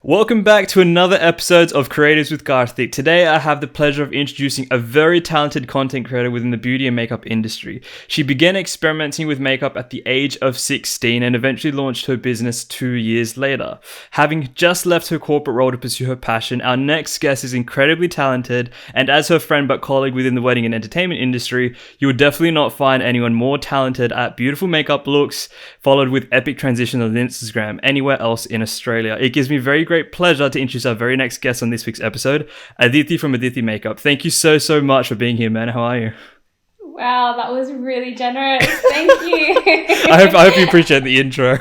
Welcome back to another episode of Creatives with Kartik. Today I have the pleasure of introducing a very talented content creator within the beauty and makeup industry. She began experimenting with makeup at the age of 16 and eventually launched her business 2 years later. Having just left her corporate role to pursue her passion, our next guest is incredibly talented, and as her friend but colleague within the wedding and entertainment industry, you would definitely not find anyone more talented at beautiful makeup looks, followed with epic transitions on Instagram anywhere else in Australia. It gives me very great pleasure to introduce our very next guest on this week's episode, Aditi from Adithy Makeup. Thank you so much for being here, man. How are you? Wow, that was really generous. Thank you. I hope you appreciate the intro.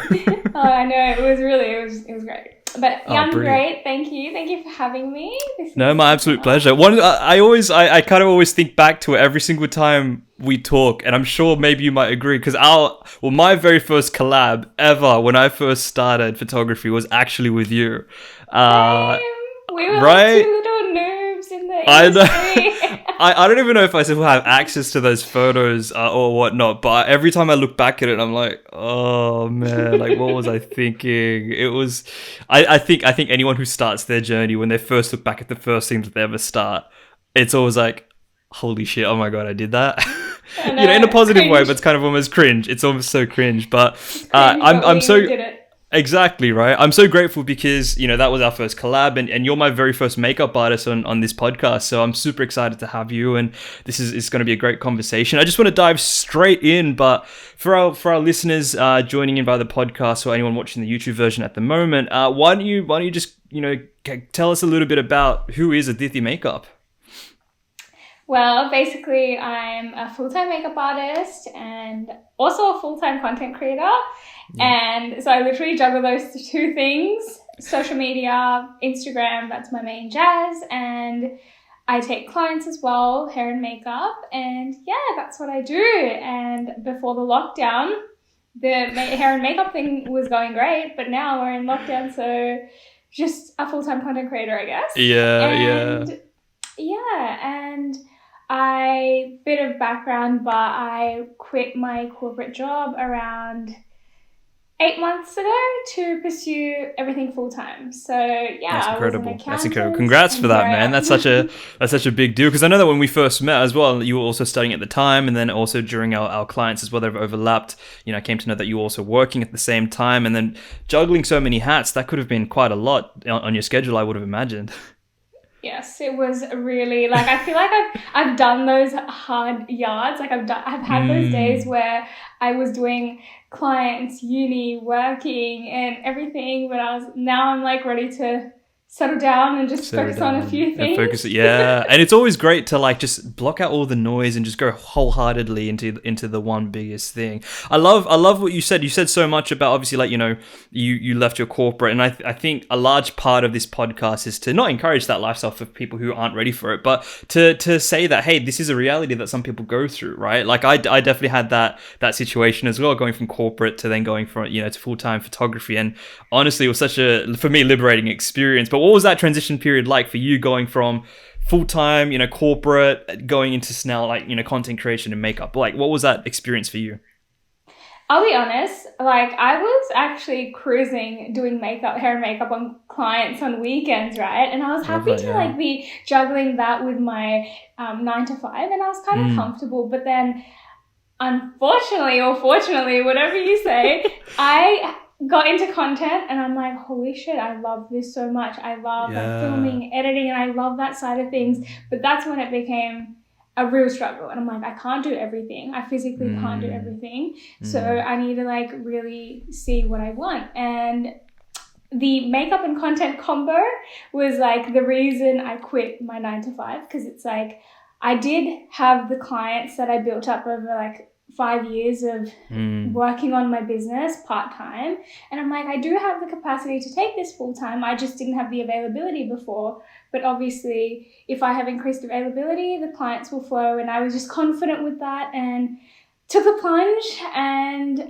Oh, I know. It was great. But yeah, I'm brilliant. great. Thank you. Thank you for having me. No, my absolute pleasure. I kind of always think back to it every single time we talk, and I'm sure maybe you might agree, because my very first collab ever when I first started photography was actually with you. Same. We were right? like two little noobs in the I industry. know. I don't even know if I still have access to those photos or whatnot, but every time I look back at it, I'm like, oh man, like what was I thinking? It was, I think anyone who starts their journey, when they first look back at the first thing that they ever start, it's always like, holy shit, oh my god, I did that. I know, in a positive cringe. way, but it's kind of almost cringe. It's almost so cringe, but I'm so did it. Exactly, right? I'm so grateful because, that was our first collab, and you're my very first makeup artist on this podcast. So I'm super excited to have you, and this is going to be a great conversation. I just want to dive straight in, but for our listeners joining in via the podcast or anyone watching the YouTube version at the moment, why don't you just, tell us a little bit about who is Adithy Makeup? Well, basically, I'm a full-time makeup artist and also a full-time content creator. Yeah. And so I literally juggle those two things. Social media, Instagram, that's my main jazz. And I take clients as well, hair and makeup. And yeah, that's what I do. And before the lockdown, the hair and makeup thing was going great. But now we're in lockdown, so just a full-time content creator, I guess. Yeah. And bit of background, but I quit my corporate job around 8 months ago to pursue everything full time. So yeah, that's incredible. I was an accountant. That's incredible. Congrats for that, man. That's such a big deal, because I know that when we first met as well, you were also studying at the time, and then also during our clients as well, they've overlapped. I came to know that you were also working at the same time, and then juggling so many hats. That could have been quite a lot on your schedule, I would have imagined. Yes, it was really I feel like I've done those hard yards. I've had those days where I was doing clients, uni, working and everything, but now I'm ready to settle down and just focus on a few things. And it's always great to just block out all the noise and just go wholeheartedly into the one biggest thing. I love what you said. You said so much about, obviously, you left your corporate, and I think a large part of this podcast is to not encourage that lifestyle for people who aren't ready for it, but to say that, hey, this is a reality that some people go through, right? I definitely had that situation as well, going from corporate to then going from to full-time photography, and honestly, it was such a, for me, liberating experience. But what was that transition period like for you, going from full-time, corporate, going into now, content creation and makeup? What was that experience for you? I'll be honest, I was actually cruising doing hair and makeup on clients on weekends, right? And I was happy to be juggling that with my 9 to 5, and I was kind of comfortable. But then, unfortunately or fortunately, whatever you say, I got into content, and I'm like, holy shit, I love this so much. I love filming, editing, and I love that side of things. But that's when it became a real struggle, and I'm like, I can't do everything. I physically can't do everything. So I need to really see what I want. And the makeup and content combo was the reason I quit my 9 to 5, because it's I did have the clients that I built up over 5 years of working on my business part-time, and I'm I do have the capacity to take this full-time. I just didn't have the availability before, but obviously if I have increased availability, the clients will flow, and I was just confident with that and took the plunge. And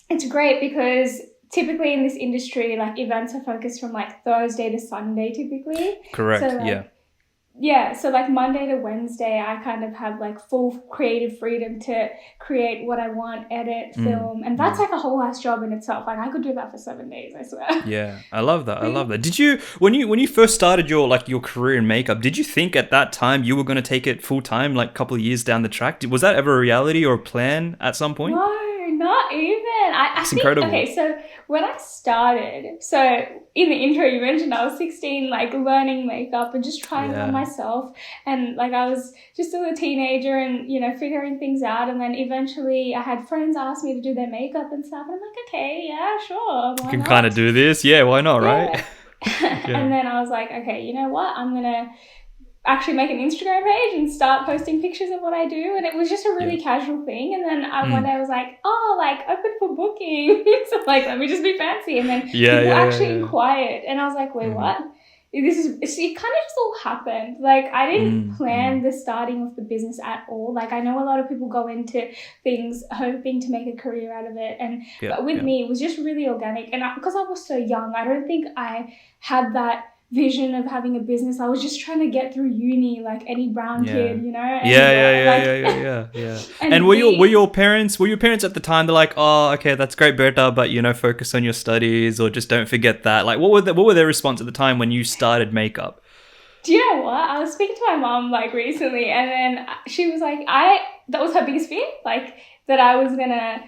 it's great because typically in this industry, events are focused from Thursday to Sunday typically. Correct. So yeah, so like Monday to Wednesday, I kind of have like full creative freedom to create what I want, edit, film, and that's like a whole ass job in itself. Like I could do that for 7 days, I swear. Yeah, I love that. I love that. Did you when you first started your career in makeup, did you think at that time you were going to take it full time, like a couple of years down the track? Was that ever a reality or a plan at some point? No, not even. I think, incredible. okay, so when I started, so in the intro you mentioned I was 16, like learning makeup and just trying it on myself. And like I was just still a teenager and, you know, figuring things out. And then eventually I had friends ask me to do their makeup and stuff. And I'm like, okay, yeah, sure. You can kind of do this. Yeah, why not, right? And then I was like, okay, you know what? I'm going to actually make an Instagram page and start posting pictures of what I do. And it was just a really casual thing. And then one day I was like, oh, like open for booking. So like, let me just be fancy. And then people actually inquired. And I was like, wait, what? This is, it kind of just all happened. Like I didn't plan the starting of the business at all. Like I know a lot of people go into things hoping to make a career out of it. And but with me, it was just really organic. And because I was so young, I don't think I had that vision of having a business. I was just trying to get through uni like any brown kid, you know? And Yeah. And were your parents at the time, they're like, oh, okay, that's great, Berta, but you know, focus on your studies or just don't forget that? Like what were their response at the time when you started makeup? Do you know what? I was speaking to my mom like recently, and then she was like, that was her biggest fear, like that I was gonna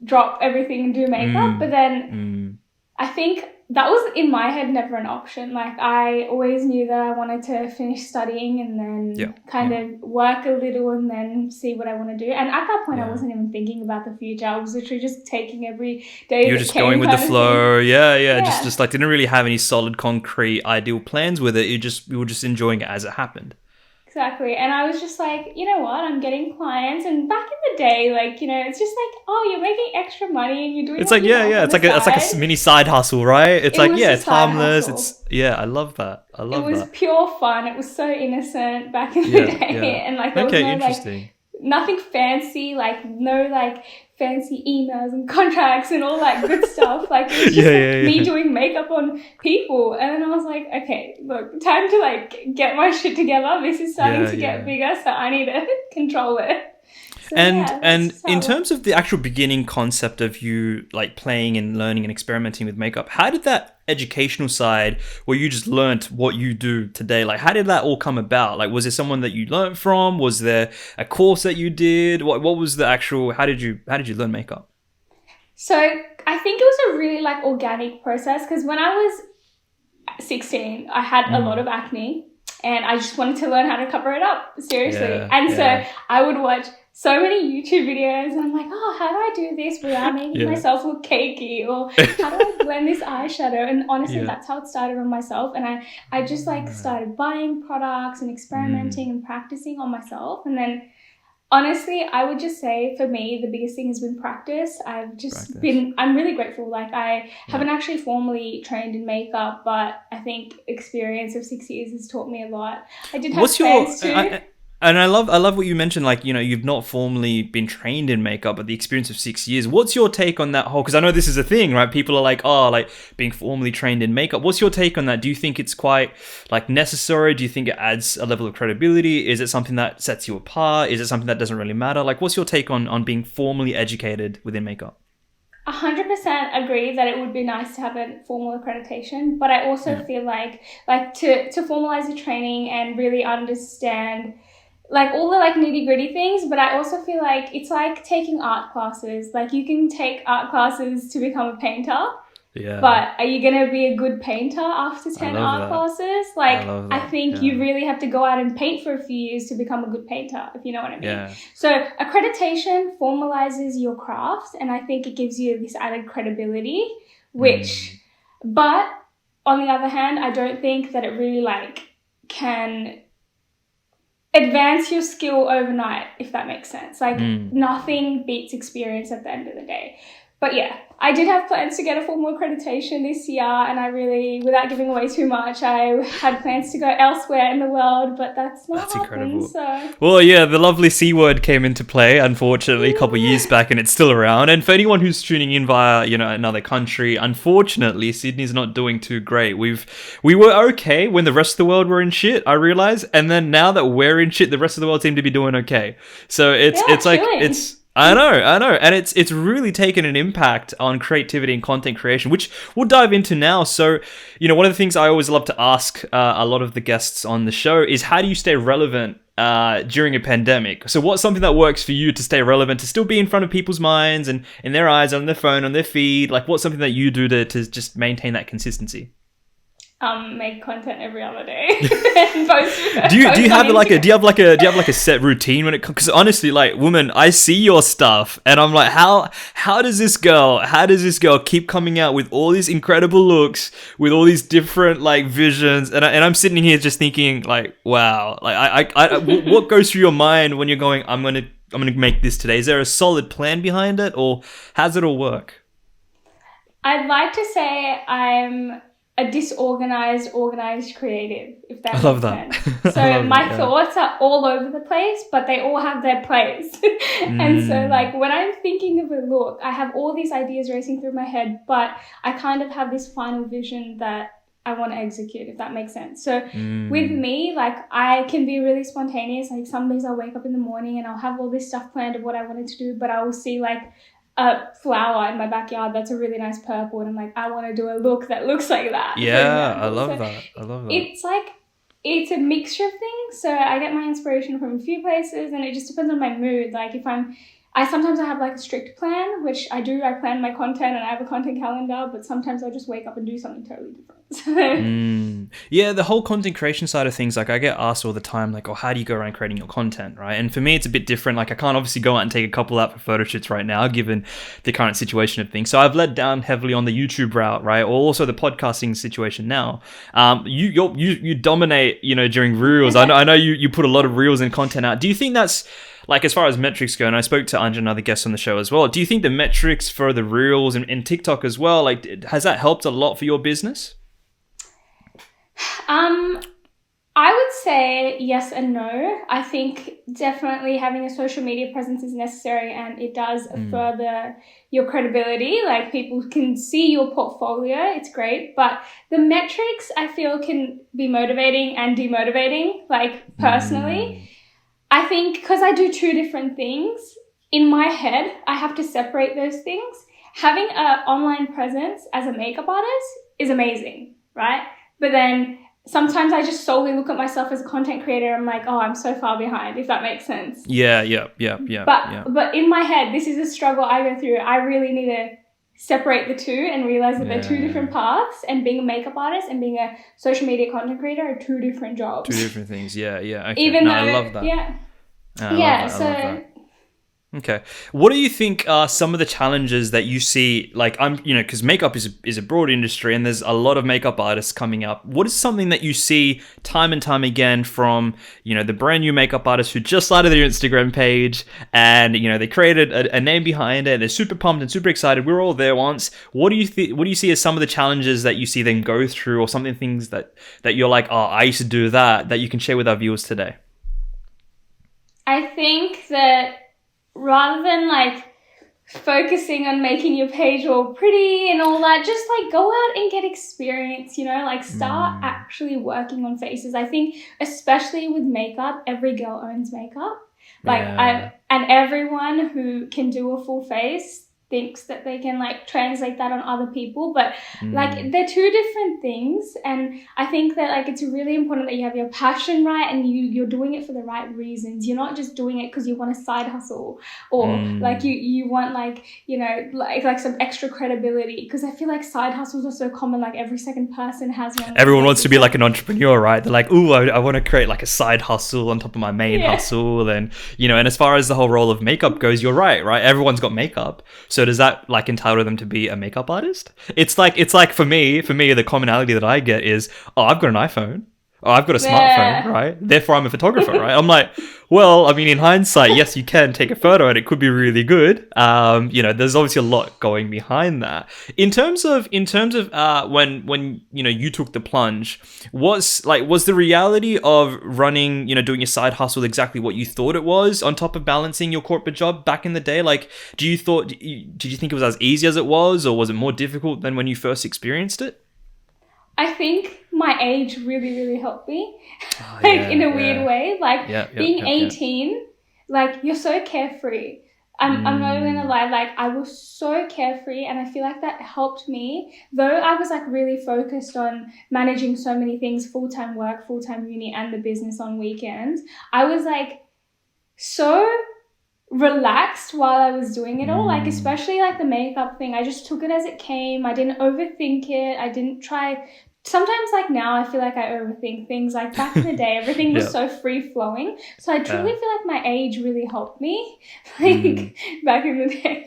drop everything and do makeup. But then I think that was in my head never an option. Like I always knew that I wanted to finish studying and then kind of work a little and then see what I want to do. And at that point, I wasn't even thinking about the future. I was literally just taking every day. You're just going with the flow. Yeah. Just like didn't really have any solid, concrete, ideal plans with it. You were just enjoying it as it happened. Exactly. And I was just like, you know what? I'm getting clients. And back in the day, like, you know, it's just like, oh, you're making extra money and you're doing it's like, it's like a mini side hustle, right? It's like, it's harmless. Hustle. I love that. It was pure fun. It was so innocent back in the day. And like, there was no like, nothing fancy, like no like fancy emails and contracts and all that good stuff. Like it was just me doing makeup on people. And then I was like, okay, look, time to like get my shit together. This is starting to get bigger, so I need to control it. So, and in terms of the actual beginning concept of you like playing and learning and experimenting with makeup, how did that educational side where you just learnt what you do today, like how did that all come about? Like was there someone that you learned from? Was there a course that you did? What was the actual, how did you learn makeup? So I think it was a really like organic process because when I was 16, I had a lot of acne and I just wanted to learn how to cover it up, seriously. So I would watch so many YouTube videos and I'm like, oh, how do I do this without making myself look cakey? Or how do I blend this eyeshadow? And honestly, that's how it started on myself. And I just like started buying products and experimenting and practicing on myself. And then honestly, I would just say for me, the biggest thing has been practice. I'm really grateful. Like I haven't actually formally trained in makeup, but I think experience of 6 years has taught me a lot. I did have friends too. And I love what you mentioned, like, you know, you've not formally been trained in makeup, but the experience of 6 years. What's your take on that whole, because I know this is a thing, right? People are like, oh, like being formally trained in makeup. What's your take on that? Do you think it's quite like necessary? Do you think it adds a level of credibility? Is it something that sets you apart? Is it something that doesn't really matter? Like, what's your take on being formally educated within makeup? 100% agree that it would be nice to have a formal accreditation, but I also feel like to formalize the training and really understand like all the like nitty gritty things, but I also feel like it's like taking art classes. Like you can take art classes to become a painter, but are you going to be a good painter after 10 art classes? Like I think you really have to go out and paint for a few years to become a good painter, if you know what I mean. Yeah. So accreditation formalizes your craft and I think it gives you this added credibility, but on the other hand, I don't think that it really like can advance your skill overnight, if that makes sense. Like nothing beats experience at the end of the day. But yeah, I did have plans to get a formal accreditation this year, and I really, without giving away too much, I had plans to go elsewhere in the world, but that's incredible. So. Well, yeah, the lovely C word came into play, unfortunately, a couple of years back, and it's still around. And for anyone who's tuning in via, another country, unfortunately, Sydney's not doing too great. We were okay when the rest of the world were in shit, I realize, and then now that we're in shit, the rest of the world seem to be doing okay. So it's I know, and it's really taken an impact on creativity and content creation, which we'll dive into now. So, one of the things I always love to ask a lot of the guests on the show is, how do you stay relevant during a pandemic? So what's something that works for you to stay relevant, to still be in front of people's minds and in their eyes, on their phone, on their feed? Like, what's something that you do to just maintain that consistency? Make content every other day. And post, do you have like a set routine when it comes? Because honestly, like, woman, I see your stuff and I'm like, how does this girl keep coming out with all these incredible looks, with all these different like visions, and I'm sitting here just thinking like, wow, like what goes through your mind when you're going, I'm gonna make this today? Is there a solid plan behind it, or how does it all work? I'd like to say I'm a disorganized, organized creative, if that makes sense. So my thoughts are all over the place, but they all have their place. And so like when I'm thinking of a look, I have all these ideas racing through my head, but I kind of have this final vision that I want to execute, if that makes sense. So with me, like, I can be really spontaneous. Like some days I'll wake up in the morning and I'll have all this stuff planned of what I wanted to do, but I will see like a flower in my backyard that's a really nice purple, and I'm like, I want to do a look that looks like that. Yeah, I love that. It's like, it's a mixture of things. So I get my inspiration from a few places, and it just depends on my mood. Like if sometimes I have like a strict plan, which I plan my content and I have a content calendar, but sometimes I'll just wake up and do something totally different. Yeah, the whole content creation side of things, like I get asked all the time, like, oh, how do you go around creating your content, right? And for me, it's a bit different. Like I can't obviously go out and take a couple out for photo shoots right now, given the current situation of things. So I've led down heavily on the YouTube route, right? Or also the podcasting situation now. You dominate, during reels. I know you put a lot of reels and content out. Do you think that's, like, as far as metrics go, and I spoke to Anja, another guest on the show as well, do you think the metrics for the reels and TikTok as well, like, has that helped a lot for your business? I would say yes and no. I think definitely having a social media presence is necessary, and it does further your credibility. Like people can see your portfolio. It's great. But the metrics, I feel, can be motivating and demotivating, like personally. I think because I do two different things, in my head, I have to separate those things. Having an online presence as a makeup artist is amazing, right? But then sometimes I just solely look at myself as a content creator. I'm like, oh, I'm so far behind, if that makes sense. Yeah. But in my head, this is a struggle I go through. I really need to separate the two and realize that they're two different paths, and being a makeup artist and being a social media content creator are two different jobs. Two different things. Yeah. Okay. Even though, I love that. Yeah. I love that. Okay. What do you think are some of the challenges that you see? Like, because makeup is a broad industry and there's a lot of makeup artists coming up. What is something that you see time and time again from, the brand new makeup artists who just started their Instagram page and, they created a name behind it. They're super pumped and super excited. We were all there once. What do you see as some of the challenges that you see them go through, or something, things that you're like, oh, I used to do that you can share with our viewers today? I think that rather than like focusing on making your page all pretty and all that, just like go out and get experience, like start actually working on faces. I think especially with makeup, every girl owns makeup. And everyone who can do a full face thinks that they can like translate that on other people, but like they're two different things. And I think that like it's really important that you have your passion right, and you're doing it for the right reasons. You're not just doing it because you want a side hustle, or like you want like like some extra credibility, because I feel like side hustles are so common. Like every second person has one. Everyone wants to be like an entrepreneur, right? They're like, ooh, I want to create like a side hustle on top of my main hustle. And and as far as the whole role of makeup goes, you're right? Everyone's got makeup, so does that like entitle them to be a makeup artist? It's like for me, the commonality that I get is, oh, I've got an iPhone. Oh, I've got a Yeah. smartphone, right? Therefore, I'm a photographer, right? I'm like, well, I mean, in hindsight, yes, you can take a photo and it could be really good. There's obviously a lot going behind that. In terms of when you took the plunge, was the reality of running, doing your side hustle exactly what you thought it was on top of balancing your corporate job back in the day? Like, did you think it was as easy as it was, or was it more difficult than when you first experienced it? I think my age really, really helped me, Oh, in a weird way. Like, being yeah. 18, like, you're so carefree. I'm not even gonna lie, like, I was so carefree, and I feel like that helped me. Though I was, like, really focused on managing so many things, full-time work, full-time uni, and the business on weekends, I was, like, so relaxed while I was doing it all, like, especially like the makeup thing. I just took it as it came. I didn't overthink it. I didn't try. Sometimes, like, now I feel like I overthink things. Like, back in the day, everything was so free flowing. So I truly feel like my age really helped me, like, back in the day.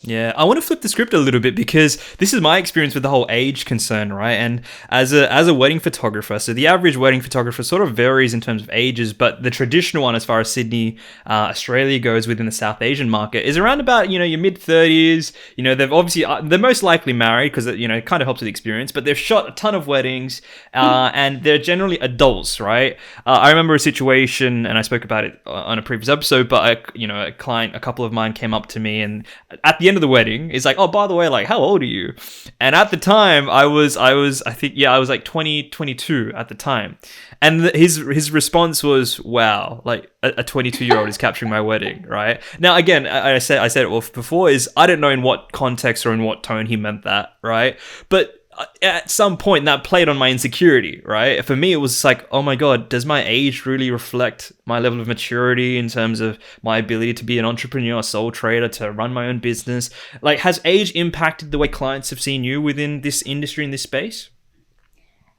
Yeah, I want to flip the script a little bit, because this is my experience with the whole age concern, right? And as a wedding photographer, so the average wedding photographer sort of varies in terms of ages, but the traditional one, as far as Sydney, Australia goes within the South Asian market, is around about, your mid-30s. They've obviously, they're most likely married, because, it kind of helps with the experience, but they've shot a ton of weddings, and they're generally adults, right? I remember a situation, and I spoke about it on a previous episode, but a client, a couple of mine came up to me, and at the end of the wedding, is like, oh, by the way, like, how old are you? And at the time, I was like 22 at the time. And his response was, wow, like a 22-year-old is capturing my wedding, right? Now, again, I said it before, is I don't know in what context or in what tone he meant that, right? But at some point that played on my insecurity, right? For me, it was like, oh my God, does my age really reflect my level of maturity in terms of my ability to be an entrepreneur, a sole trader, to run my own business? Like, has age impacted the way clients have seen you within this industry, in this space?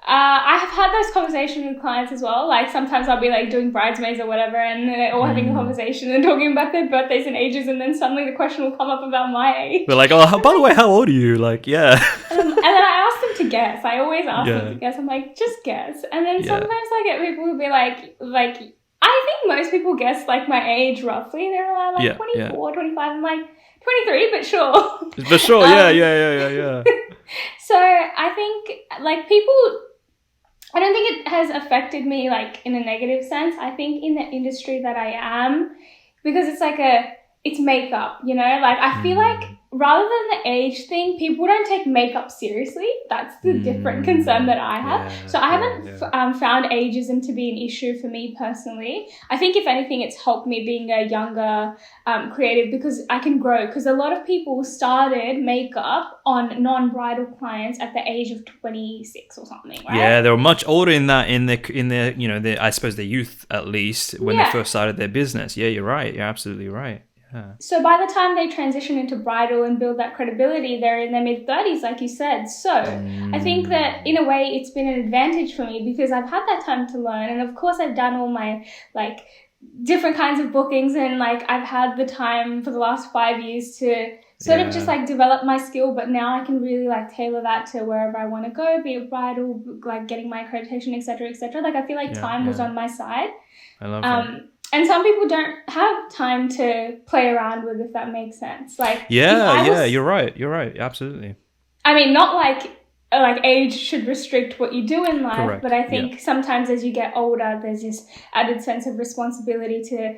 I have had those conversations with clients as well. Like, sometimes I'll be like doing bridesmaids or whatever, and they're all having a conversation and talking about their birthdays and ages, and then suddenly the question will come up about my age. They're like, oh, by the way, how old are you? Like, yeah. And then I ask them to guess. I always ask them to guess. I'm like, just guess. And then sometimes I get people who be like, I think most people guess like my age roughly. They're around like 24, 25. I'm like, 23, but sure. For sure, yeah. So I think, like, I don't think it has affected me, like, in a negative sense. I think in the industry that I am, because it's like it's makeup, like, I feel like rather than the age thing, people don't take makeup seriously. That's the different concern that I have. So I haven't found ageism to be an issue for me personally. I think, if anything, it's helped me being a younger creative, because I can grow. Because a lot of people started makeup on non-bridal clients at the age of 26 or something, right? Yeah, they were much older in their I suppose their youth, at least, when they first started their business. Yeah, you're right. You're absolutely right. Yeah. So by the time they transition into bridal and build that credibility, they're in their mid-30s, like you said. So I think that, in a way, it's been an advantage for me, because I've had that time to learn. And of course, I've done all my, like, different kinds of bookings, and, like, I've had the time for the last 5 years to sort of just, like, develop my skill. But now I can really, like, tailor that to wherever I want to go, be it bridal, like, getting my accreditation, etc., etc. Like, I feel like time was on my side. I love that. And some people don't have time to play around with, if that makes sense. Like, you're right. You're right. Absolutely. I mean, not like age should restrict what you do in life, Correct. But I think sometimes as you get older, there's this added sense of responsibility to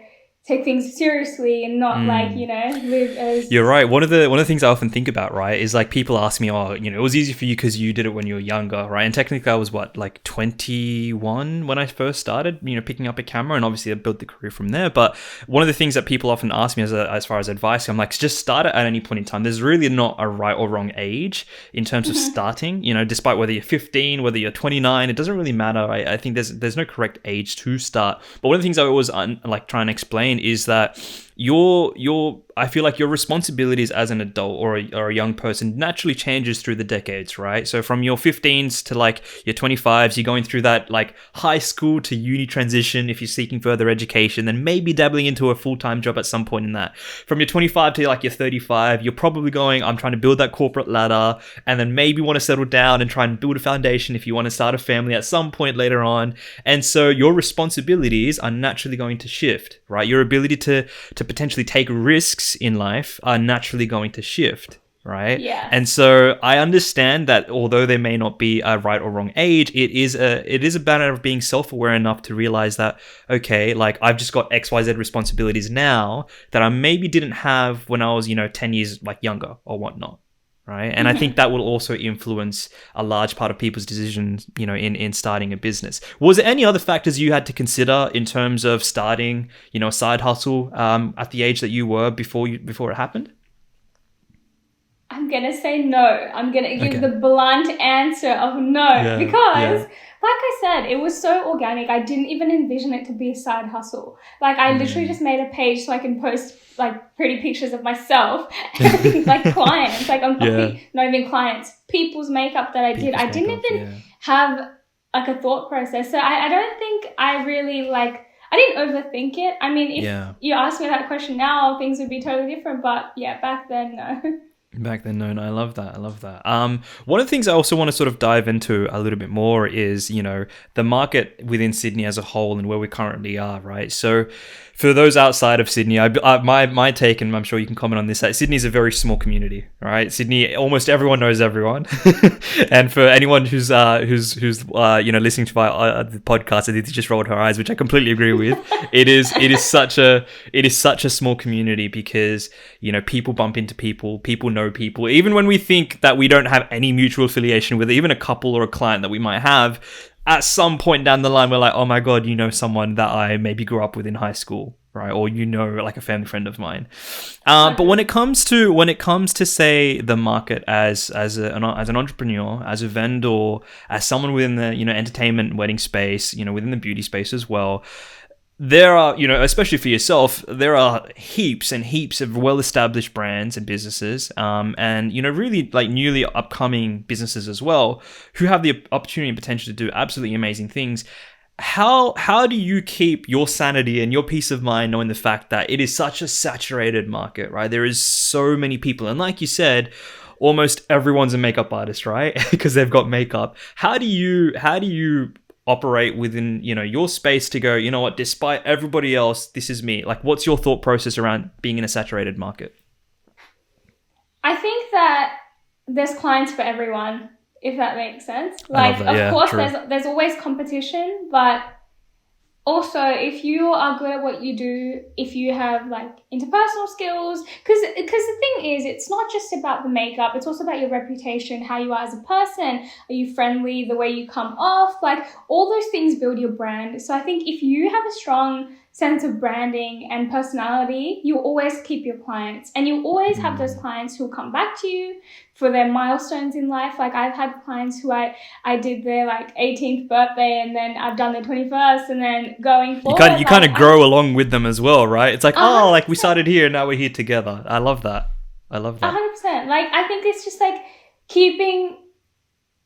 take things seriously and not live as... You're right. One of the things I often think about, right, is like people ask me, oh, it was easy for you because you did it when you were younger, right? And technically I was like 21 when I first started, picking up a camera, and obviously I built the career from there. But one of the things that people often ask me as far as advice, I'm like, just start it at any point in time. There's really not a right or wrong age in terms of starting, despite whether you're 15, whether you're 29, it doesn't really matter. I think there's no correct age to start. But one of the things I always try and explain is that I feel like your responsibilities as an adult or a young person naturally changes through the decades, right? So from your 15s to like your 25s, you're going through that like high school to uni transition if you're seeking further education, then maybe dabbling into a full-time job at some point in that. From your 25 to like your 35, you're probably going, I'm trying to build that corporate ladder, and then maybe want to settle down and try and build a foundation if you want to start a family at some point later on. And so your responsibilities are naturally going to shift, right? Your ability to potentially take risks in life are naturally going to shift, right? Yeah. And so I understand that although there may not be a right or wrong age, it is a matter of being self-aware enough to realize that, okay, like I've just got XYZ responsibilities now that I maybe didn't have when I was, 10 years like younger or whatnot. Right. And I think that will also influence a large part of people's decisions, in starting a business. Was there any other factors you had to consider in terms of starting, a side hustle at the age that you were before it happened? I'm going to say no. I'm going to give the blunt answer of no because like I said, it was so organic. I didn't even envision it to be a side hustle. Like I literally just made a page so I can post like pretty pictures of myself and like clients, like not even clients, people's makeup that I did. I didn't even have like a thought process. So I don't think I really I didn't overthink it. I mean, if you ask me that question now, things would be totally different. But yeah, back then, no. Back then, no, I love that. One of the things I also want to sort of dive into a little bit more is, the market within Sydney as a whole and where we currently are, right? So for those outside of Sydney, my take, and I'm sure you can comment on this, that Sydney is a very small community, right? Sydney, almost everyone knows everyone. And for anyone who's listening to the podcast, Aditi just rolled her eyes, which I completely agree with. It is such a small community because, people bump into people know people. Even when we think that we don't have any mutual affiliation with even a couple or a client that we might have, at some point down the line, we're like, oh my God, someone that I maybe grew up with in high school, right? Or, like a family friend of mine. But when it comes to say the market as an entrepreneur, as a vendor, as someone within the, entertainment, wedding space, within the beauty space as well, there are, especially for yourself, there are heaps and heaps of well-established brands and businesses, and, really like newly upcoming businesses as well, who have the opportunity and potential to do absolutely amazing things. How do you keep your sanity and your peace of mind knowing the fact that it is such a saturated market, right? There is so many people. And like you said, almost everyone's a makeup artist, right? Because they've got makeup. How do you operate within, your space to go, what, despite everybody else, this is me? Like, what's your thought process around being in a saturated market? I think that there's clients for everyone, if that makes sense. Like, of course, there's always competition, but also, if you are good at what you do, if you have like interpersonal skills, because the thing is, it's not just about the makeup, it's also about your reputation, how you are as a person. Are you friendly, the way you come off? Like, all those things build your brand. So I think if you have a strong sense of branding and personality, you always keep your clients, and you always have those clients who will come back to you for their milestones in life. Like, I've had clients who I did their like 18th birthday, and then I've done their 21st, and then going forward. You kind of grow along with them as well, right? It's like, 100%. Like we started here, now we're here together. I love that. 100%. Like, I think it's just like keeping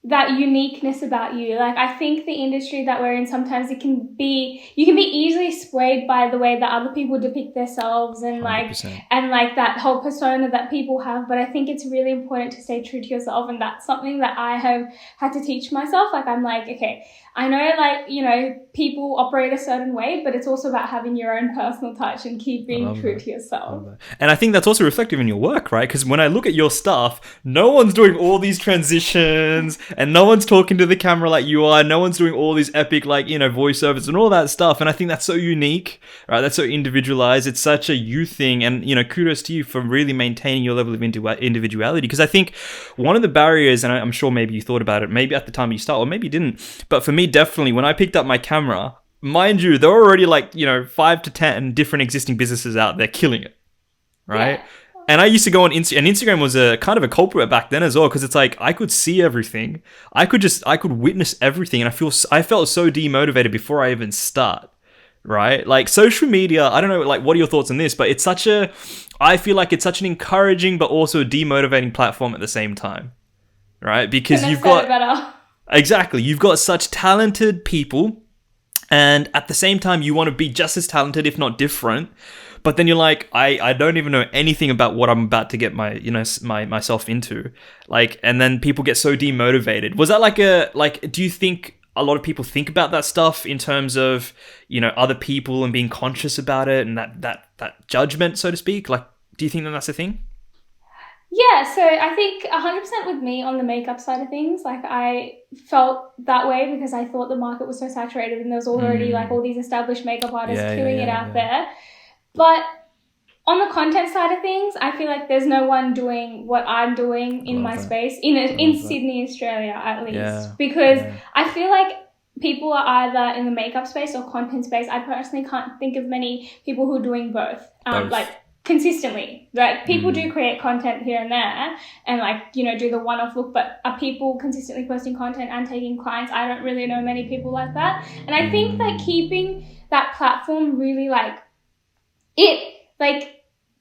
that uniqueness about you. Like, I think the industry that we're in, sometimes you can be easily swayed by the way that other people depict themselves and 100%. and that whole persona that people have. But I think it's really important to stay true to yourself, and that's something that I have had to teach myself. Like, I'm like, okay, I know, people operate a certain way, but it's also about having your own personal touch and keeping true to yourself. And I think that's also reflective in your work, right? Because when I look at your stuff, no one's doing all these transitions and no one's talking to the camera like you are. No one's doing all these epic, voiceovers and all that stuff. And I think that's so unique, right? That's so individualized. It's such a you thing. And, kudos to you for really maintaining your level of individuality. Because I think one of the barriers, and I'm sure maybe you thought about it, maybe at the time you started, or maybe you didn't, but for me, definitely, when I picked up my camera, mind you, there were already 5 to 10 different existing businesses out there killing it, right? Yeah. And I used to go on Instagram, and Instagram was a kind of a culprit back then as well, because it's like I could see everything, I could witness everything, and I felt so demotivated before I even start, right? Like social media, I don't know, like what are your thoughts on this? But I feel like it's such an encouraging but also a demotivating platform at the same time, right? Because Couldn't have said it better. exactly, you've got such talented people, and at the same time you want to be just as talented, if not different. But then you're like, I don't even know anything about what I'm about to get myself into. Like, and then people get so demotivated. Was that do you think a lot of people think about that stuff in terms of, other people and being conscious about it and that judgment, so to speak? Like, do you think that that's a thing? Yeah, so I think 100% with me on the makeup side of things, like I felt that way because I thought the market was so saturated and there was already like all these established makeup artists killing it out there. But on the content side of things, I feel like there's no one doing what I'm doing in my space, in Sydney, Australia, at least. Because I feel like people are either in the makeup space or content space. I personally can't think of many people who are doing both. Like consistently. Like people do create content here and there and like, do the one-off look, but are people consistently posting content and taking clients? I don't really know many people like that. And I think that keeping that platform really it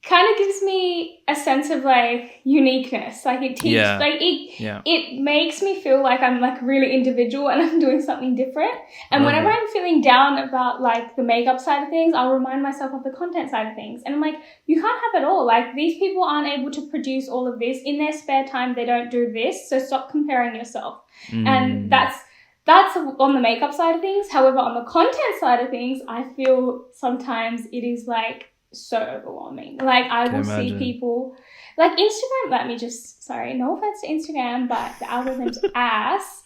kind of gives me a sense of like uniqueness. Like it teaches, it makes me feel like I'm like really individual and I'm doing something different. And whenever I'm feeling down about like the makeup side of things, I'll remind myself of the content side of things. And I'm like, you can't have it all. Like these people aren't able to produce all of this in their spare time. They don't do this. So stop comparing yourself. And that's on the makeup side of things. However, on the content side of things, I feel sometimes it is like so overwhelming. Like I will see people like Instagram, sorry, no offense to Instagram, but the algorithm's ass.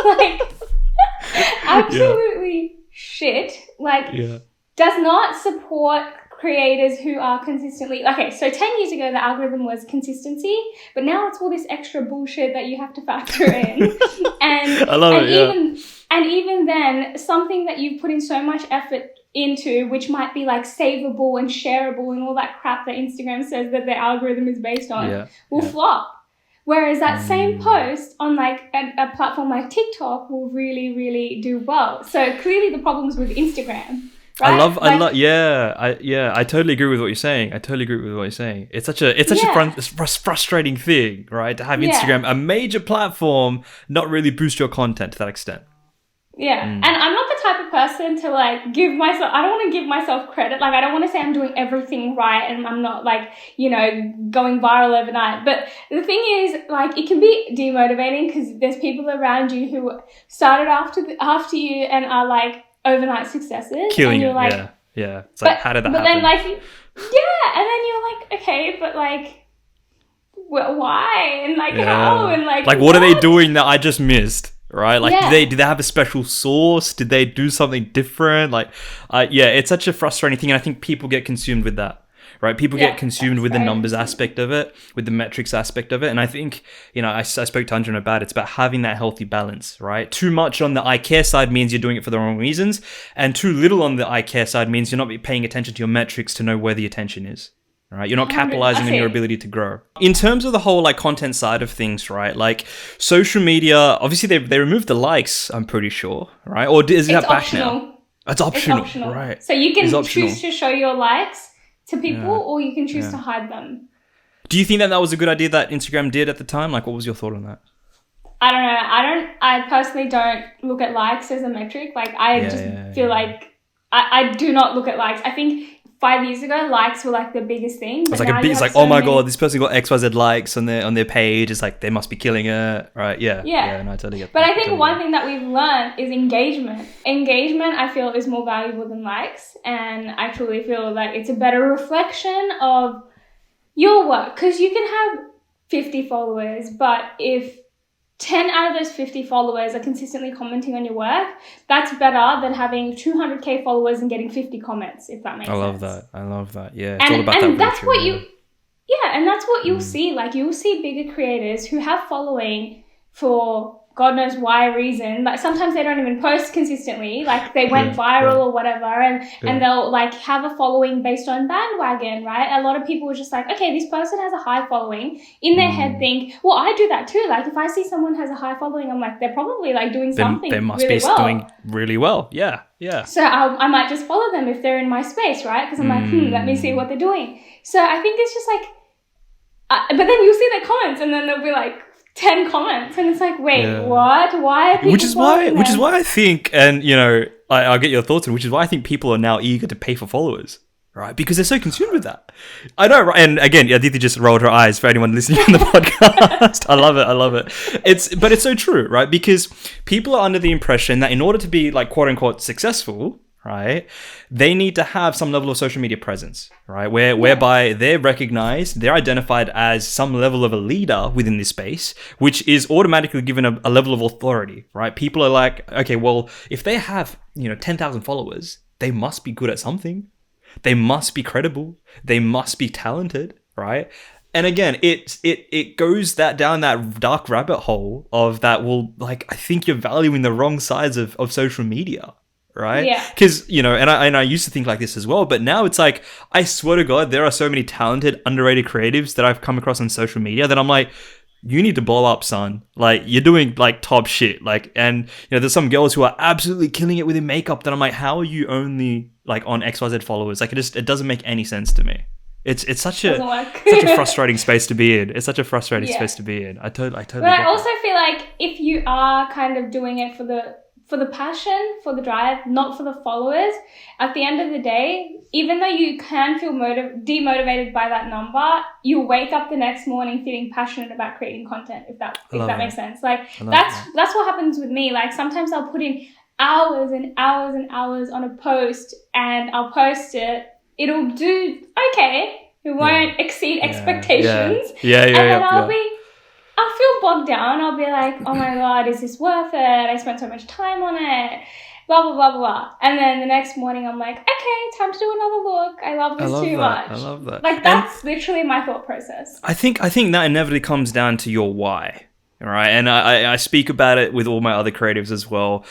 Like absolutely shit. Like does not support creators who are consistently so 10 years ago the algorithm was consistency, but now it's all this extra bullshit that you have to factor in. And I love it, even then something that you've put in so much effort into, which might be like savable and shareable and all that crap that Instagram says that their algorithm is based on will flop. Whereas that same post on like a platform like TikTok will really, really do well. So clearly the problem's with Instagram. Right? I totally agree with what you're saying. It's such a frustrating thing, right? To have Instagram, a major platform, not really boost your content to that extent. Yeah. And I'm not the type of person to like I don't want to give myself credit. Like I don't want to say I'm doing everything right and I'm not like, going viral overnight. But the thing is like it can be demotivating because there's people around you who started after you and are like overnight successes. Killing and you're it, like, yeah. It's like, how did that happen? Then like, and then you're like, okay, but like, well, why? And like, how? And like what are they doing that I just missed? Right? Like, did they have a special sauce? Did they do something different? Like, it's such a frustrating thing. And I think people get consumed with that, right? People get consumed with the numbers aspect of it, with the metrics aspect of it. And I think, I spoke to Anjan about it. It's about having that healthy balance, right? Too much on the I care side means you're doing it for the wrong reasons. And too little on the I care side means you're not paying attention to your metrics to know where the attention is. Right, you're not capitalizing on your ability to grow. In terms of the whole like content side of things, right? Like social media, obviously they removed the likes. I'm pretty sure, right? Or is that back now? It's optional, right? So you can choose to show your likes to people, or you can choose to hide them. Do you think that was a good idea that Instagram did at the time? Like, what was your thought on that? I don't know. I personally don't look at likes as a metric. Like, I feel like I do not look at likes. I think 5 years ago, likes were like the biggest thing. It's like oh my god, this person got XYZ likes on their page. It's like they must be killing it, right? Yeah. No, I totally get that. But I think one thing that we've learned is engagement. Engagement, I feel, is more valuable than likes, and I truly feel like it's a better reflection of your work because you can have 50 followers, but if 10 out of those 50 followers are consistently commenting on your work, that's better than having 200k followers and getting 50 comments, if that makes sense. I love that. Yeah, it's all about that. And that's what and that's what you'll see. Like, you'll see bigger creators who have following for God knows why reason. Like sometimes they don't even post consistently. Like they went viral or whatever, and they'll like have a following based on bandwagon, right? A lot of people were just like, okay, this person has a high following. In their head think, well, I do that too. Like if I see someone has a high following, I'm like, they're probably like doing something they must really be well. doing really well. Yeah. So I might just follow them if they're in my space, right? Because I'm like, let me see what they're doing. So I think it's just like, but then you'll see their comments and then there'll be like 10 comments and it's like, wait, what? Why are people which is why I think, and you know, I'll get your thoughts on, which is why I think people are now eager to pay for followers, right? Because they're so consumed with that. I know, right? And again, Aditi just rolled her eyes for anyone listening on the podcast. I love it. But it's so true, right? Because people are under the impression that in order to be like quote unquote successful, right, they need to have some level of social media presence, right? Whereby they're recognized, they're identified as some level of a leader within this space, which is automatically given a level of authority, right? People are like, okay, well, if they have, 10,000 followers, they must be good at something. They must be credible. They must be talented, right? And again, it goes down that dark rabbit hole of that, well, like, I think you're valuing the wrong sides of social media. Right? Yeah. Because, and I used to think like this as well, but now it's like, I swear to God, there are so many talented, underrated creatives that I've come across on social media that I'm like, you need to blow up, son. Like, you're doing like top shit. Like, and there's some girls who are absolutely killing it within makeup that I'm like, how are you only like on XYZ followers? Like, it doesn't make any sense to me. It's such a frustrating space to be in. It's such a frustrating space to be in. I totally. But I also feel like if you are kind of doing it for the passion, for the drive, not for the followers, at the end of the day, even though you can feel demotivated by that number, you'll wake up the next morning feeling passionate about creating content, if that makes sense. Like that's what happens with me. Like sometimes I'll put in hours and hours and hours on a post and I'll post it. It'll do okay. It won't exceed expectations. And then I'll feel bogged down. I'll be like, oh my God, is this worth it? I spent so much time on it. Blah, blah, blah, blah. And then the next morning I'm like, okay, time to do another look. I love this too much. I love that. Like that's literally my thought process. I think that inevitably comes down to your why. All right. And I speak about it with all my other creatives as well.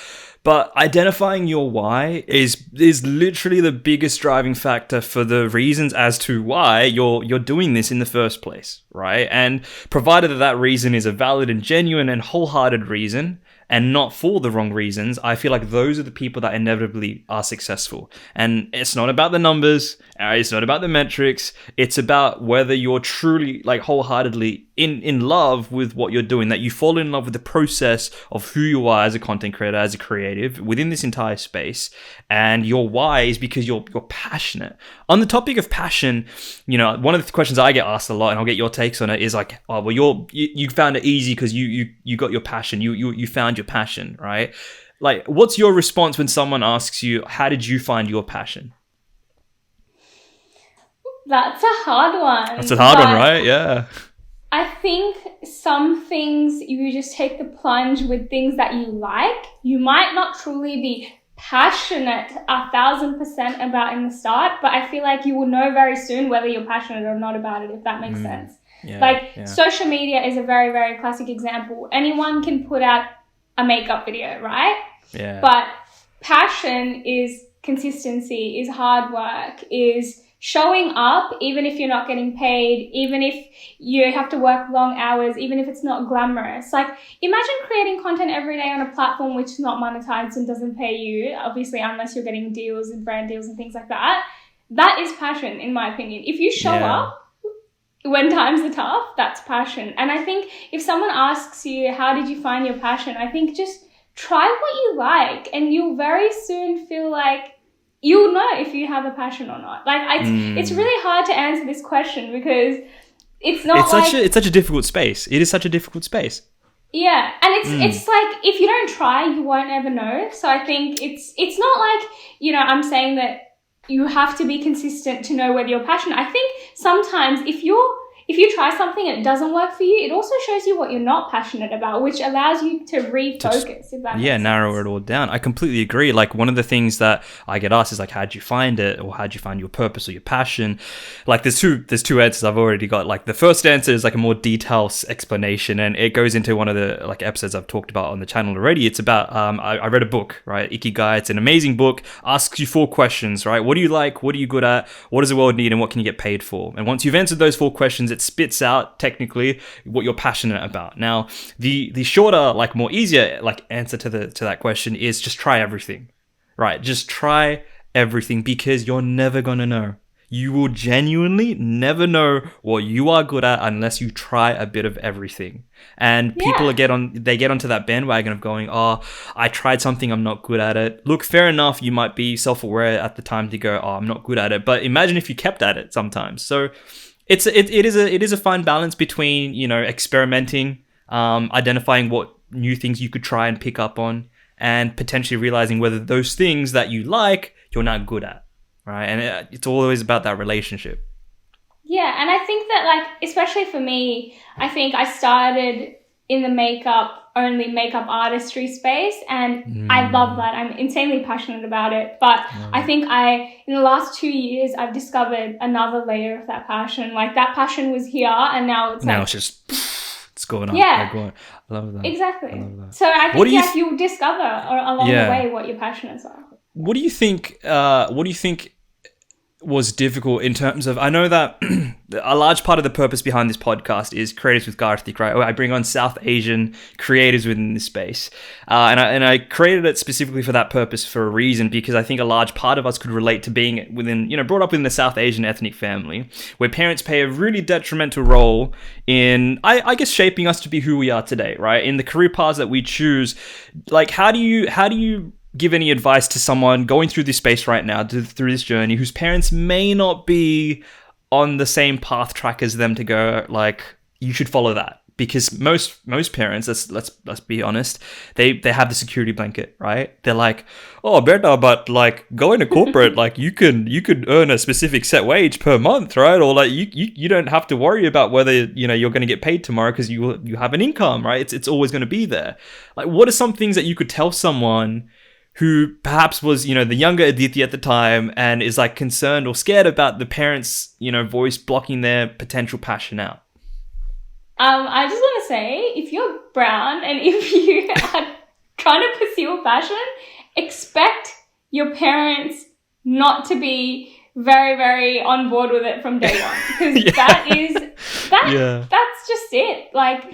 But identifying your why is literally the biggest driving factor for the reasons as to why you're doing this in the first place, right? And provided that reason is a valid and genuine and wholehearted reason, and not for the wrong reasons, I feel like those are the people that inevitably are successful. And it's not about the numbers, it's not about the metrics, it's about whether you're truly, like, wholeheartedly in love with what you're doing, that you fall in love with the process of who you are as a content creator, as a creative within this entire space. And your why is because you're passionate. On the topic of passion, one of the questions I get asked a lot, and I'll get your takes on it, is like, oh, well, you found it easy because you got your passion, you found your passion, right? Like, what's your response when someone asks you, how did you find your passion? That's a hard one. That's a hard one, right? Yeah. I think some things you just take the plunge with things that you like. You might not truly be passionate 1,000% about in the start, but I feel like you will know very soon whether you're passionate or not about it, if that makes sense. Social media is a very, very classic example. Anyone can put out a makeup video, right? Yeah. But passion is consistency, is hard work, is showing up even if you're not getting paid, even if you have to work long hours, even if it's not glamorous. Like, imagine creating content every day on a platform which is not monetized and doesn't pay you, obviously, unless you're getting deals and brand deals and things like that. That is passion, in my opinion. If you show up when times are tough, that's passion. And I think if someone asks you, how did you find your passion? I think just try what you like, and you'll very soon feel like you'll know if you have a passion or not. Like, it's really hard to answer this question because it's such a difficult space. It is such a difficult space. Yeah, and it's like, if you don't try, you won't ever know. So I think it's not like, I'm saying that you have to be consistent to know whether you're passionate. I think sometimes if if you try something and it doesn't work for you, it also shows you what you're not passionate about, which allows you to refocus, if that makes sense. Narrow it all down. I completely agree. Like, one of the things that I get asked is like, how'd you find it, or how'd you find your purpose or your passion? Like, there's two answers I've already got. Like, the first answer is like a more detailed explanation, and it goes into one of the like episodes I've talked about on the channel already. It's about I read a book, right? Ikigai. It's an amazing book. Asks you 4 questions, right? What do you like? What are you good at? What does the world need? And what can you get paid for? And once you've answered those 4 questions, it spits out technically what you're passionate about. Now, the shorter, like more easier, like answer to that question is just try everything, right? Just try everything, because you're never gonna know. You will genuinely never know what you are good at unless you try a bit of everything. And people get onto that bandwagon of going, oh, I tried something, I'm not good at it. Look, fair enough, you might be self-aware at the time to go, oh, I'm not good at it. But imagine if you kept at it sometimes. So it is a fine balance between, you know, experimenting, identifying what new things you could try and pick up on, and potentially realizing whether those things that you like, you're not good at. Right, and it's always about that relationship. Yeah, and I think that, like, especially for me, I think I started in the makeup artistry space, and I love that. I'm insanely passionate about it. But I think in the last 2 years, I've discovered another layer of that passion. Like, that passion was here, and now it's just it's going on. Yeah, I love that. Exactly. I love that. So I think you'll discover along the way what your passions are. What do you think? Was difficult in terms of, I know that a large part of the purpose behind this podcast is Creators with Kartik, right? I bring on South Asian creators within this space, and I created it specifically for that purpose, for a reason, because I think a large part of us could relate to being within, you know, brought up within the South Asian ethnic family, where parents play a really detrimental role in, I guess, shaping us to be who we are today, right? In the career paths that we choose. Like, how do you give any advice to someone going through this space right now, through this journey, whose parents may not be on the same path track as them, to go, like, you should follow that? Because most parents, let's be honest, they have the security blanket, right? They're like, oh, beta, but like, going to corporate, like, you could earn a specific set wage per month, right? Or like, you don't have to worry about whether, you know, you're going to get paid tomorrow, because you have an income, right? It's always going to be there. Like, what are some things that you could tell someone who perhaps was, you know, the younger Aditi at the time, and is like concerned or scared about the parents', you know, voice blocking their potential passion out? I just want to say, if you're brown and if you are trying to pursue a passion, expect your parents not to be very, very on board with it from day one, because that's just it. Like,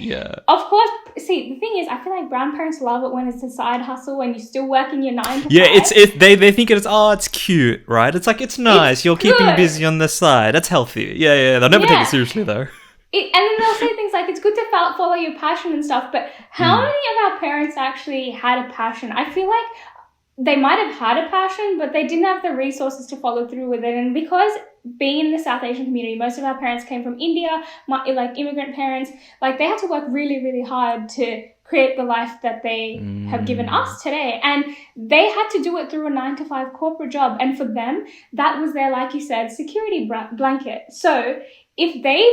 of course, see, the thing is, I feel like brown parents love it when it's a side hustle, when you're still working your 9 to 5. They think it's cute, right? It's like, it's nice, you're keeping busy on the side, that's healthy. They'll never take it seriously though. And then they'll say things like, it's good to follow your passion and stuff, but how many of our parents actually had a passion? I feel like they might have had a passion, but they didn't have the resources to follow through with it. And because being in the South Asian community, most of our parents came from India, like immigrant parents, like, they had to work really, really hard to create the life that they have given us today. And they had to do it through a 9 to 5 corporate job. And for them, that was their, like you said, security blanket. So if they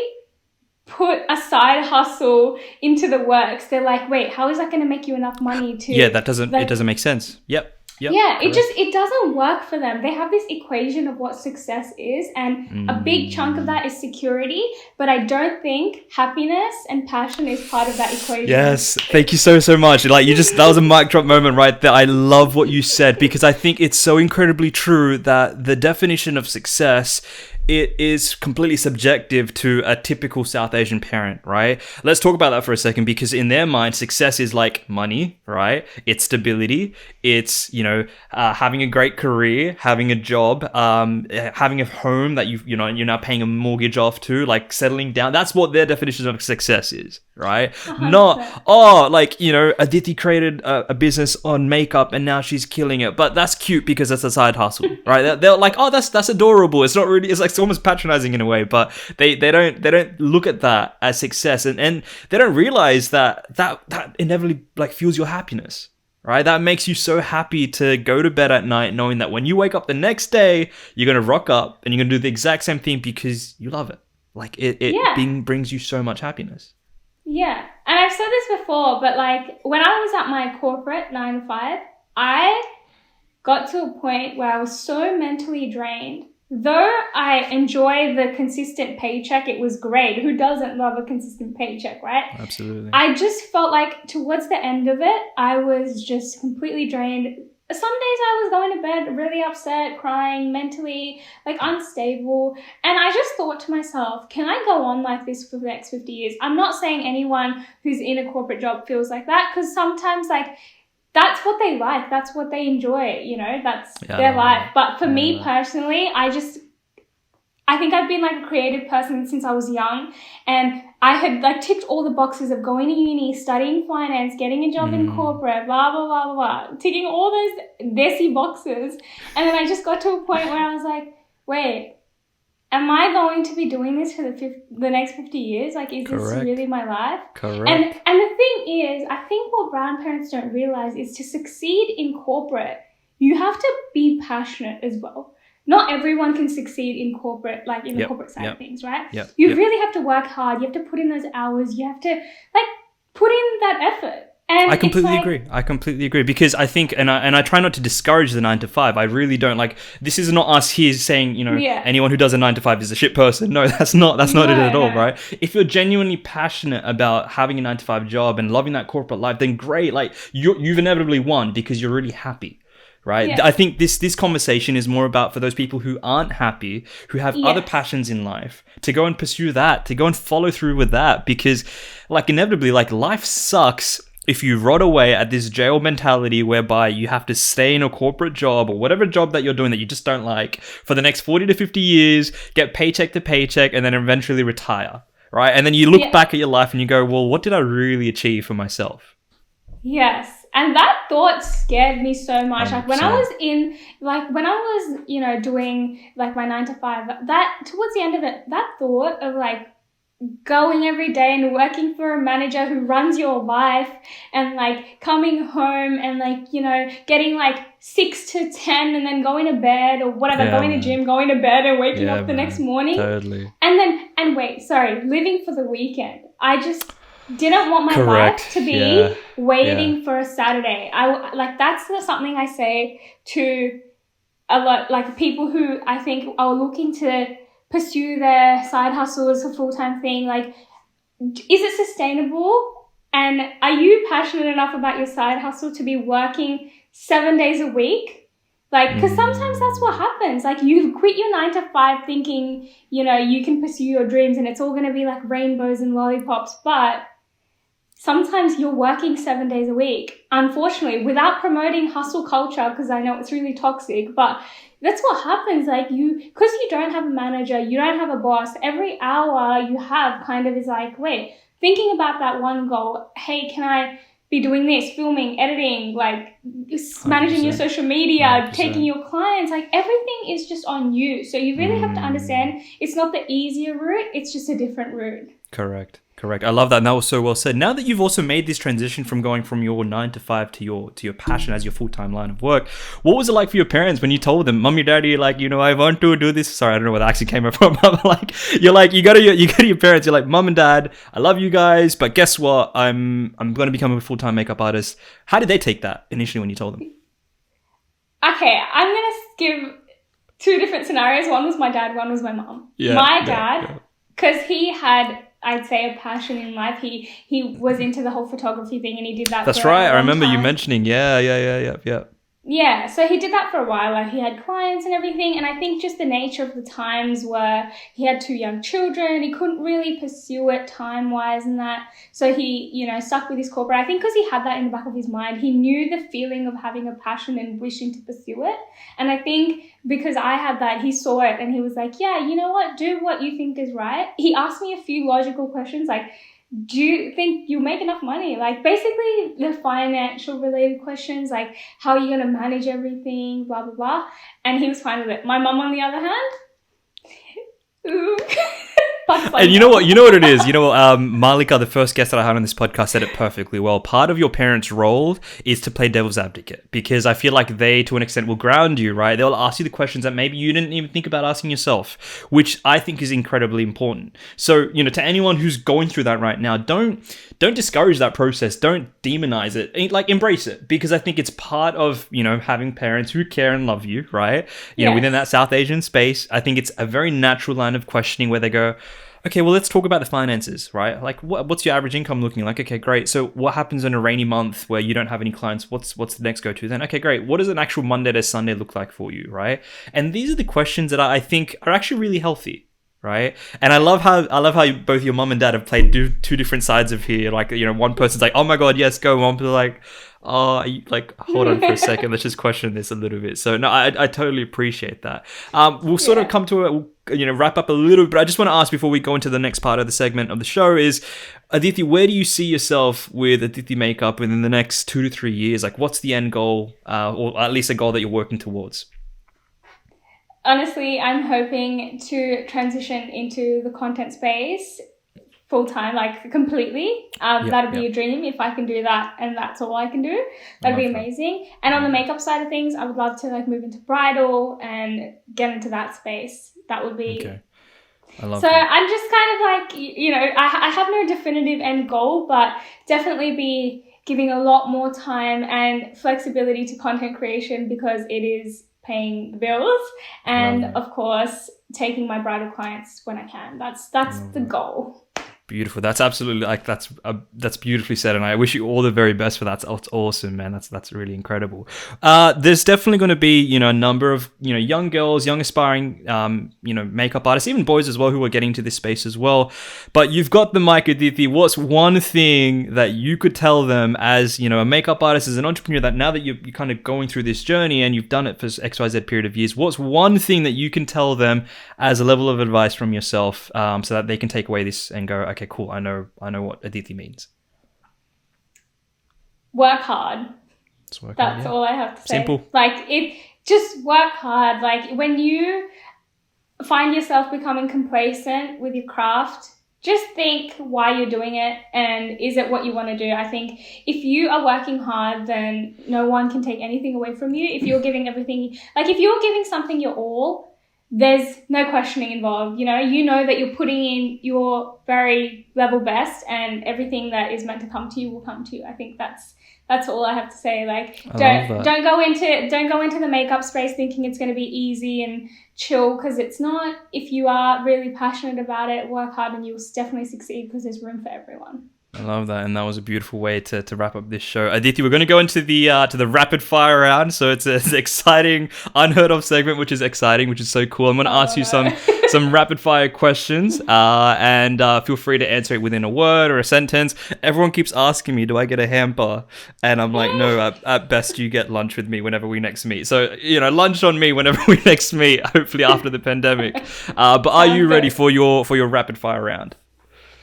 put a side hustle into the works, they're like, wait, how is that going to make you enough money to... Yeah, it doesn't make sense. Yep. Yeah, it doesn't work for them. They have this equation of what success is, and a big chunk of that is security, but I don't think happiness and passion is part of that equation. Yes, thank you so much. Like, that was a mic drop moment right there. I love what you said, because I think it's so incredibly true that the definition of success, it is completely subjective to a typical South Asian parent, right? Let's talk about that for a second, because in their mind, success is like money, right? It's stability. It's, you know, having a great career, having a job, having a home that you're now paying a mortgage off to, like, settling down. That's what their definition of success is, right? 100%. Not, like, you know, Aditi created a business on makeup and now she's killing it, but that's cute because it's a side hustle, right? They're like, oh, that's adorable. It's not really, it's like almost patronizing in a way, but they don't look at that as success, and they don't realize that inevitably, like, fuels your happiness, right? That makes you so happy to go to bed at night knowing that when you wake up the next day, you're going to rock up and you're going to do the exact same thing because you love it. Like it brings you so much happiness. Yeah. And I've said this before, but like when I was at my corporate 9 to 5, I got to a point where I was so mentally drained. Though I enjoy the consistent paycheck, it was great. Who doesn't love a consistent paycheck, right? Absolutely. I just felt like towards the end of it, I was just completely drained. Some days I was going to bed really upset, crying, mentally like unstable. And I just thought to myself, can I go on like this for the next 50 years? I'm not saying anyone who's in a corporate job feels like that, because sometimes like that's what they like. That's what they enjoy, you know, that's their life. But for me personally, I think I've been like a creative person since I was young, and I had like ticked all the boxes of going to uni, studying finance, getting a job in corporate, blah, blah, blah, blah, blah, ticking all those desi boxes. And then I just got to a point where I was like, wait, am I going to be doing this for the next 50 years? Like, is this really my life? Correct. And the thing is, I think what brown parents don't realize is to succeed in corporate, you have to be passionate as well. Not everyone can succeed in corporate, like in the corporate side of things, right? You really have to work hard. You have to put in those hours. You have to like put in that effort. And I completely agree because I think, and I try not to discourage the 9 to 5. I really don't. Like, this is not us here saying, you know, anyone who does a 9 to 5 is a shit person. No, that's not it at all, right? If you're genuinely passionate about having a 9 to 5 job and loving that corporate life, then great. Like, you've inevitably won because you're really happy. Right. Yeah. I think this conversation is more about for those people who aren't happy, who have other passions in life, to go and pursue that, to go and follow through with that, because like inevitably, like life sucks if you rot away at this jail mentality whereby you have to stay in a corporate job or whatever job that you're doing that you just don't like for the next 40 to 50 years, get paycheck to paycheck, and then eventually retire. Right. And then you look back at your life and you go, well, what did I really achieve for myself? Yes. And that thought scared me so much. 100%. Like when I was, you know, doing like my 9 to 5, that towards the end of it, that thought of like going every day and working for a manager who runs your life and like coming home and like, you know, getting like 6 to 10 and then going to bed or whatever, going to gym, going to bed and waking up the next morning. Totally. And living for the weekend. I just didn't want my life to be waiting for a Saturday. That's something I say to a lot, like people who I think are looking to pursue their side hustle as a full-time thing. Like, is it sustainable? And are you passionate enough about your side hustle to be working 7 days a week? Like, because sometimes that's what happens. Like, you quit your 9 to 5 thinking, you know, you can pursue your dreams and it's all going to be like rainbows and lollipops, but sometimes you're working 7 days a week, unfortunately, without promoting hustle culture, because I know it's really toxic, but that's what happens. Like because you don't have a manager, you don't have a boss, every hour you have kind of is like, wait, thinking about that one goal, hey, can I be doing this, filming, editing, like managing your social media, 100%. Taking your clients, like everything is just on you. So you really have to understand it's not the easier route, it's just a different route. Correct. I love that, and that was so well said. Now that you've also made this transition from going from your 9 to 5 to your passion as your full-time line of work, what was it like for your parents when you told them, Mummy, Daddy, like, you know, I want to do this? Sorry, I don't know where that actually came from, but like, you go to your parents, you're like, Mum and Dad, I love you guys, but guess what? I'm going to become a full-time makeup artist. How did they take that initially when you told them? Okay, I'm going to give two different scenarios. One was my dad, one was my mum. My dad, because he had, I'd say, a passion in life. He was into the whole photography thing and he did that. That's right. I remember you mentioning. Yeah. Yeah, so he did that for a while. Like he had clients and everything, and I think just the nature of the times where he had 2 young children, he couldn't really pursue it time-wise and that. So he, you know, stuck with his corporate. I think because he had that in the back of his mind, he knew the feeling of having a passion and wishing to pursue it. And I think because I had that, he saw it and he was like, yeah, you know what, do what you think is right. He asked me a few logical questions like, do you think you'll make enough money? Like basically the financial related questions, like how are you going to manage everything, blah, blah, blah. And he was fine with it. My mum, on the other hand, That's like And you know what? You know what it is. You know, Malika, the first guest that I had on this podcast, said it perfectly well. Part of your parents' role is to play devil's advocate, because I feel like they, to an extent, will ground you. Right? They'll ask you the questions that maybe you didn't even think about asking yourself, which I think is incredibly important. So, you know, to anyone who's going through that right now, don't discourage that process. Don't demonize it. Like, embrace it, because I think it's part of, you know, having parents who care and love you. Right? You know, within that South Asian space, I think it's a very natural line of questioning where they go, okay, well, let's talk about the finances, right? Like, what's your average income looking like? Okay, great. So what happens in a rainy month where you don't have any clients? What's the next go-to then? Okay, great. What does an actual Monday to Sunday look like for you, right? And these are the questions that I think are actually really healthy, right? And I love how both your mum and dad have played two different sides of here. Like, you know, one person's like, oh my God, yes, go. One person's like, oh, like, hold on for a second. Let's just question this a little bit. So no, I totally appreciate that. We'll sort of come to a, you know, wrap up a little bit. But I just want to ask before we go into the next part of the segment of the show is, Aditi, where do you see yourself with Adithy Makeup within the next 2 to 3 years? Like, what's the end goal, or at least a goal that you're working towards? Honestly, I'm hoping to transition into the content space full-time, like completely. That'd be a dream if I can do that, and that's all I can do. That'd be amazing. And on the makeup side of things, I would love to like move into bridal and get into that space. That would be okay. I love so that. I'm just kind of like, you know, I have no definitive end goal, but definitely be giving a lot more time and flexibility to content creation, because it is paying the bills, and of course taking my bridal clients when I can. That's the goal. Beautiful. That's absolutely, like, that's beautifully said, and I wish you all the very best for that. That's awesome, man. That's really incredible. There's definitely going to be, you know, a number of, you know, young girls, young aspiring, you know, makeup artists, even boys as well, who are getting to this space as well. But you've got the mic, Aditi. What's one thing that you could tell them as, you know, a makeup artist, as an entrepreneur, that now that you're kind of going through this journey and you've done it for XYZ period of years, what's one thing that you can tell them as a level of advice from yourself, so that they can take away this and go, okay, cool, I know what Aditi means. Work hard. That's all I have to say. Simple. Like, just work hard. Like, when you find yourself becoming complacent with your craft, just think why you're doing it, and is it what you want to do? I think if you are working hard, then no one can take anything away from you. If you're giving everything, like if you're giving something your all, there's no questioning involved. You know that you're putting in your very level best, and everything that is meant to come to you will come to you. I think that's all I have to say. Like, don't go into the makeup space thinking it's going to be easy and chill, because it's not. If you are really passionate about it, work hard and you'll definitely succeed, because there's room for everyone. I love that, and that was a beautiful way to wrap up this show. Aditi, we're going to go into the to the rapid fire round. So it's an exciting, unheard of segment, which is exciting, which is so cool. I'm going to ask you some rapid fire questions, and feel free to answer it within a word or a sentence. Everyone keeps asking me, do I get a hamper? And I'm like, no, at best you get lunch with me whenever we next meet. So, you know, lunch on me whenever we next meet, hopefully after the pandemic. But are you ready for your rapid fire round?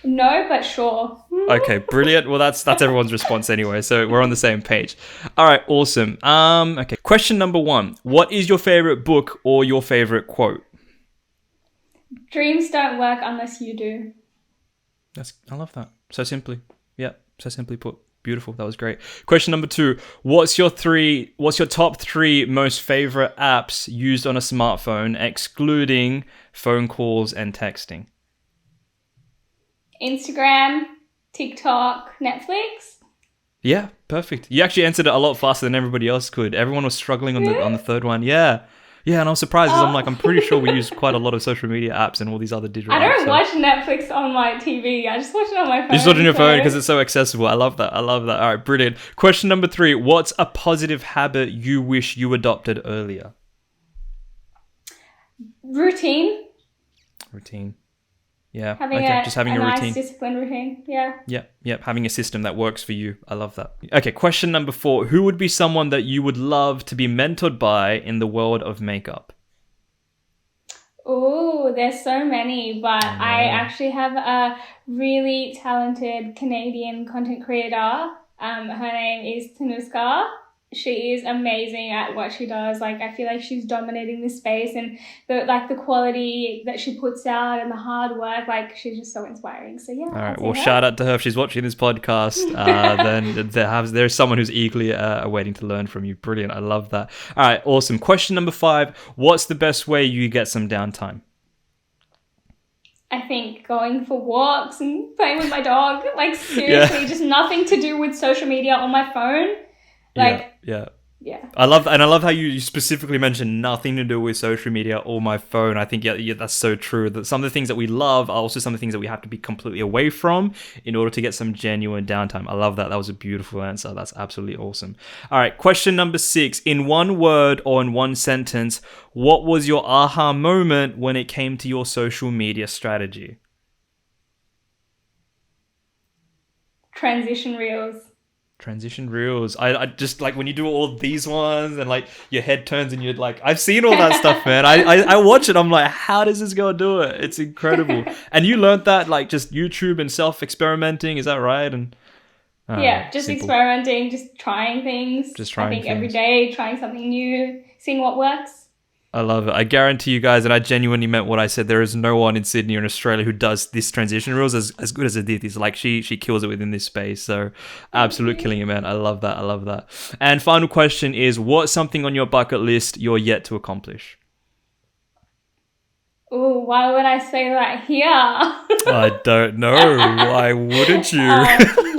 No, but sure. Okay, brilliant. Well, that's everyone's response anyway, so we're on the same page. All right, awesome. Okay, question number 1. What is your favorite book or your favorite quote? Dreams don't work unless you do. I love that. So simply. Yeah, so simply put. Beautiful. That was great. Question number 2. What's your top 3 most favorite apps used on a smartphone, excluding phone calls and texting? Instagram, TikTok, Netflix. Yeah, perfect. You actually answered it a lot faster than everybody else could. Everyone was struggling on the third one. Yeah, and I was surprised because I'm pretty sure we use quite a lot of social media apps and all these other digital apps. I don't watch Netflix on my TV. I just watch it on my phone. You just watch it on your phone because it's so accessible. I love that. All right, brilliant. Question number 3. What's a positive habit you wish you adopted earlier? Routine. Yeah. Having a nice routine. Disciplined routine. Yeah. Yep. Having a system that works for you. I love that. Okay, question number 4. Who would be someone that you would love to be mentored by in the world of makeup? Oh, there's so many, but I actually have a really talented Canadian content creator. Her name is Tanuska. she is amazing at what she does. Like, I feel like she's dominating this space, and the quality that she puts out and the hard work, like, she's just so inspiring. So yeah. All right. Well, shout out to her if she's watching this podcast. Then there's someone who's eagerly waiting to learn from you. Brilliant. I love that. All right. Awesome. Question number 5. What's the best way you get some downtime? I think going for walks and playing with my dog. Like, seriously, just nothing to do with social media on my phone. Like, yeah. Yeah. I love how you specifically mentioned nothing to do with social media or my phone. I think yeah, that's so true. That some of the things that we love are also some of the things that we have to be completely away from in order to get some genuine downtime. I love that. That was a beautiful answer. That's absolutely awesome. All right, question number 6. In one word or in one sentence, what was your aha moment when it came to your social media strategy? Transition reels. Transition reels. I just like when you do all these ones and like your head turns and you're like, I've seen all that stuff, man. I watch it. I'm like, how does this girl do it? It's incredible. And you learned that like just YouTube and self-experimenting. Is that right? And yeah, just simple. Experimenting, just trying things. I think every day, trying something new, seeing what works. I love it. I guarantee you guys, and I genuinely meant what I said, there is no one in Sydney or in Australia who does this transition rules as good as Aditi. So like she kills it within this space. So absolute killing it, man. I love that. I love that. And final question is, what's something on your bucket list you're yet to accomplish? Oh, why would I say that here? I don't know. Why wouldn't you?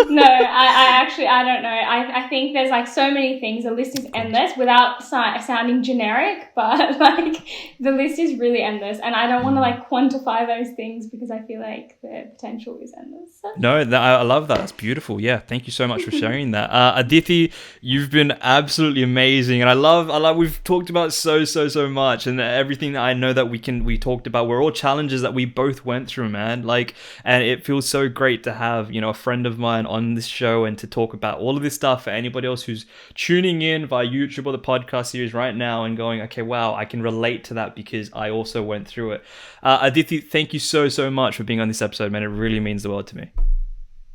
No, I don't know. I think there's like so many things. The list is endless without sounding generic, but like the list is really endless, and I don't want to like quantify those things because I feel like the potential is endless. No, I love that. That's beautiful. Yeah, thank you so much for sharing that. Aditi, you've been absolutely amazing, and I love. We've talked about so much, and everything that I know that we talked about were all challenges that we both went through, man. Like, and it feels so great to have a friend of mine on this show and to talk about all of this stuff for anybody else who's tuning in via YouTube or the podcast series right now and going, okay, wow, I can relate to that because I also went through it. Aditi, thank you so much for being on this episode, man. It really means the world to me.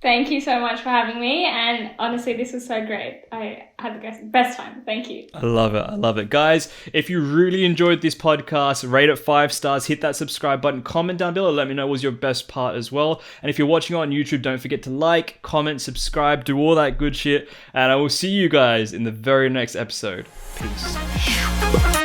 Thank you so much for having me, and honestly, this was so great. I had the best time. Thank you. I love it. Guys, if you really enjoyed this podcast, rate it 5 stars, hit that subscribe button, comment down below, let me know what was your best part as well. And if you're watching on YouTube, don't forget to like, comment, subscribe, do all that good shit, and I will see you guys in the very next episode. Peace.